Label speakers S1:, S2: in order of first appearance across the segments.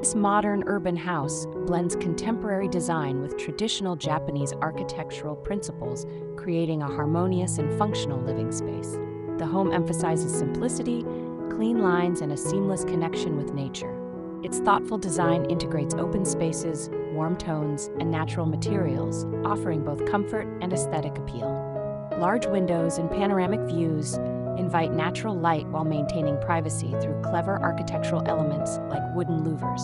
S1: This modern urban house blends contemporary design with traditional Japanese architectural principles, creating a harmonious and functional living space. The home emphasizes simplicity, clean lines, and a seamless connection with nature. Its thoughtful design integrates open spaces, warm tones, and natural materials, offering both comfort and aesthetic appeal. Large windows and panoramic views invite natural light while maintaining privacy through clever architectural elements like wooden louvers.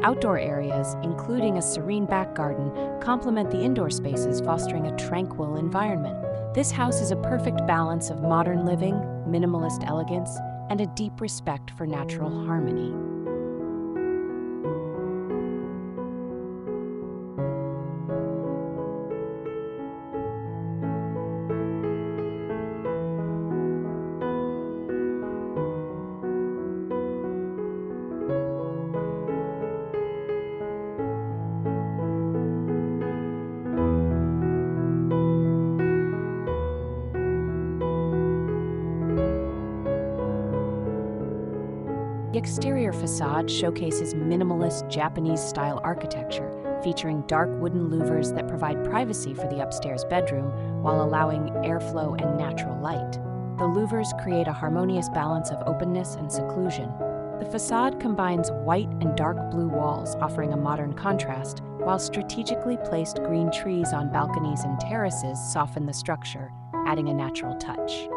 S1: Outdoor areas, including a serene back garden, complement the indoor spaces, fostering a tranquil environment. This house is a perfect balance of modern living, minimalist elegance, and a deep respect for natural harmony. The exterior facade showcases minimalist Japanese-style architecture, featuring dark wooden louvers that provide privacy for the upstairs bedroom while allowing airflow and natural light. The louvers create a harmonious balance of openness and seclusion. The facade combines white and dark blue walls, offering a modern contrast, while strategically placed green trees on balconies and terraces soften the structure, adding a natural touch.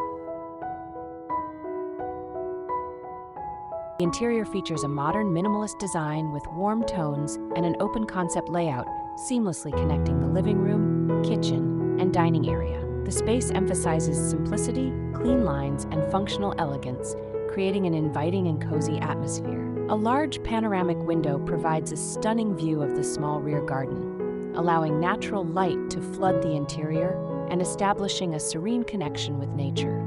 S1: The interior features a modern minimalist design with warm tones and an open concept layout, seamlessly connecting the living room, kitchen, and dining area. The space emphasizes simplicity, clean lines, and functional elegance, creating an inviting and cozy atmosphere. A large panoramic window provides a stunning view of the small rear garden, allowing natural light to flood the interior and establishing a serene connection with nature.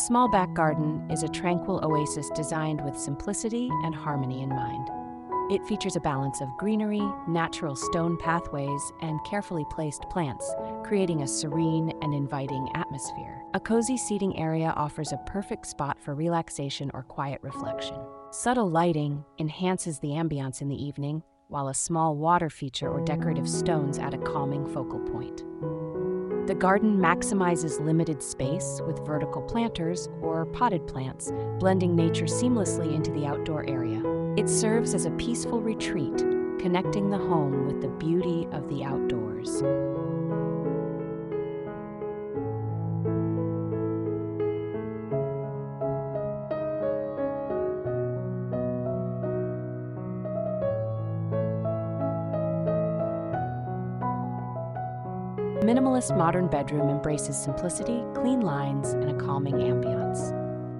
S1: Small back garden is a tranquil oasis designed with simplicity and harmony in mind. It features a balance of greenery, natural stone pathways, and carefully placed plants, creating a serene and inviting atmosphere. A cozy seating area offers a perfect spot for relaxation or quiet reflection. Subtle lighting enhances the ambiance in the evening, while a small water feature or decorative stones add a calming focal point. The garden maximizes limited space with vertical planters or potted plants, blending nature seamlessly into the outdoor area. It serves as a peaceful retreat, connecting the home with the beauty of the outdoors. The minimalist modern bedroom embraces simplicity, clean lines, and a calming ambiance.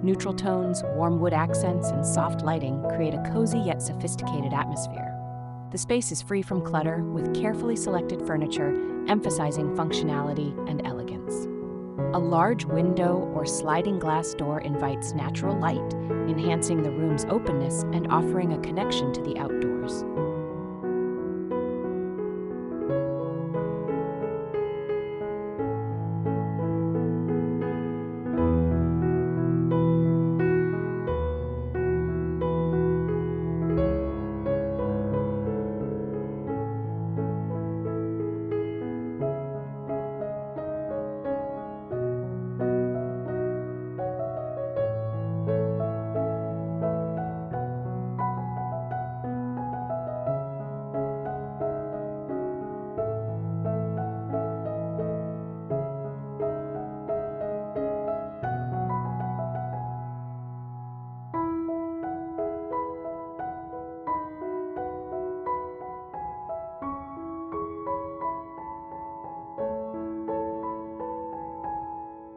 S1: Neutral tones, warm wood accents, and soft lighting create a cozy yet sophisticated atmosphere. The space is free from clutter, with carefully selected furniture emphasizing functionality and elegance. A large window or sliding glass door invites natural light, enhancing the room's openness and offering a connection to the outdoors.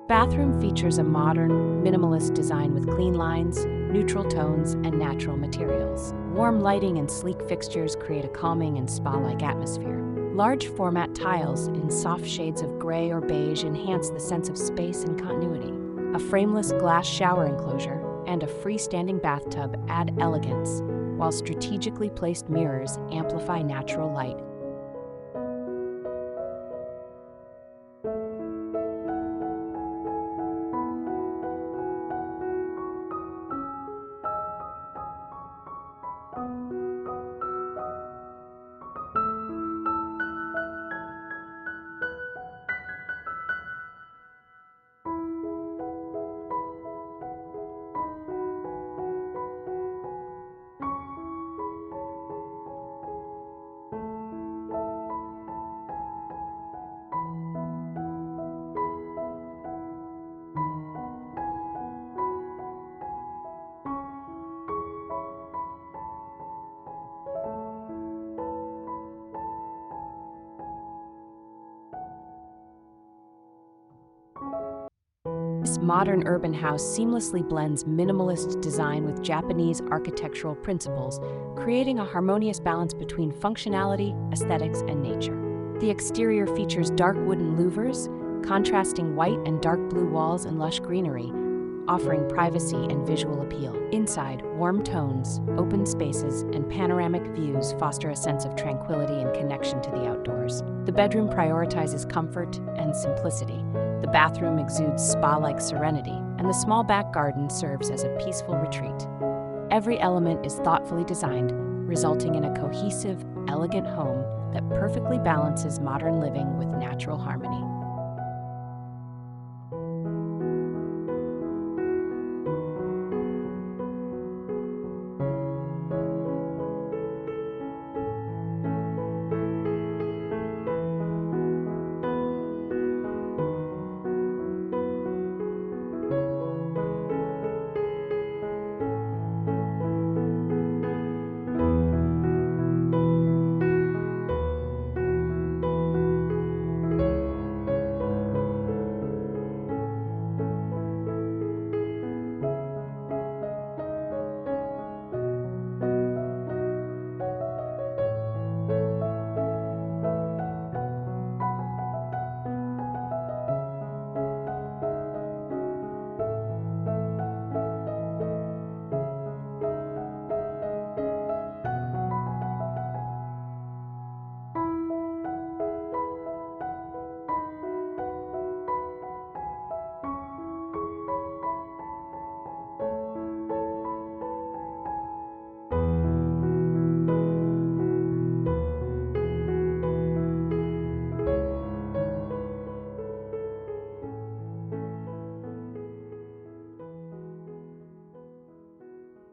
S1: Bathroom features a modern, minimalist design with clean lines, neutral tones, and natural materials. Warm lighting and sleek fixtures create a calming and spa-like atmosphere. Large format tiles in soft shades of gray or beige enhance the sense of space and continuity. A frameless glass shower enclosure and a freestanding bathtub add elegance, while strategically placed mirrors amplify natural light. This modern urban house seamlessly blends minimalist design with Japanese architectural principles, creating a harmonious balance between functionality, aesthetics, and nature. The exterior features dark wooden louvers, contrasting white and dark blue walls and lush greenery, offering privacy and visual appeal. Inside, warm tones, open spaces, and panoramic views foster a sense of tranquility and connection to the outdoors. The bedroom prioritizes comfort and simplicity. The bathroom exudes spa-like serenity, and the small back garden serves as a peaceful retreat. Every element is thoughtfully designed, resulting in a cohesive, elegant home that perfectly balances modern living with natural harmony.